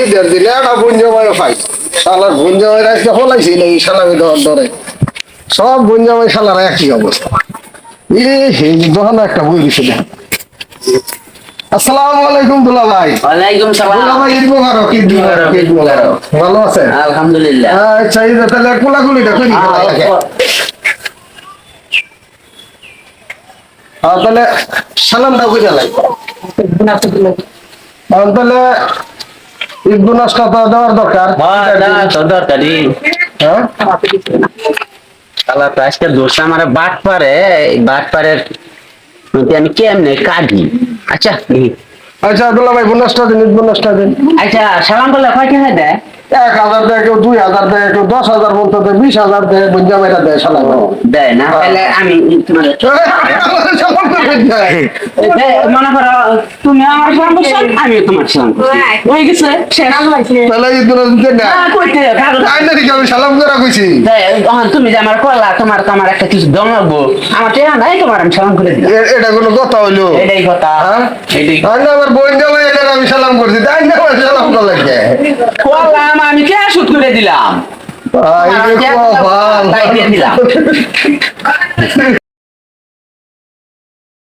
ঈদের দিনে একটা বোন জামাই পাই শালার বোন জামাই আজকে ফলাইছিল এই শালামি ধরে সব বোন জামাই শালার একই অবস্থা দোকানে একটা বই দিছে দেখ আসসালামু আলাইকুম দুলা ভাই ওয়ালাইকুম সালাম। দুলা ভাই ঈদ মোবারক ঈদ মোবারক ঈদ মোবারক ভালো আছেন আলহামদুলিল্লাহ। আচ্ছা ঈদ তাহলে কোলাকুলিটা করি তাহলে সালামটা বুঝা লাগে তাহলে ঈদ বোনাসটা তো দেওয়ার দরকার দরকারি হ্যাঁ আল্লাহ তো আজকে দোষ আমার বাট পারের মধ্যে আমি কেমনে কাঁদি। আচ্ছা আচ্ছা দুলা ভাই বোনাসটা দিন ঈদ বোনাসটা দিন আচ্ছা সালাম করলে কয় টাকা দেয়? 1000 দেয় কেউ 2000 দেয় কেউ 10,000 বলতে দেয় 20,000 দেয় বঞ্জামেরা দেয় সালাম দেয় না তাহলে আমি তোমার মনে করো তুমি আমার সালাম করছো আমি তোমার সালাম করছি হয়ে গেছে তাহলে ঈদ বোনাস দিতে না আমি সালাম করে কইছি তুমি যে আমার করলা তোমার একটা কিছু দম লাগবো আমার টেহা নাই তোমার আমি সালাম করে দিলাম এটা কোনো কথা হইলো এটাই কথা হ্যাঁ এটাই আমার বোন জামাই এটা আমি সালাম করছি তাই না আমার সালাম করলে কে করলাম আমি কে শুট করে দিলাম ভাই রে কপাল তাই দিয়ে দিলাম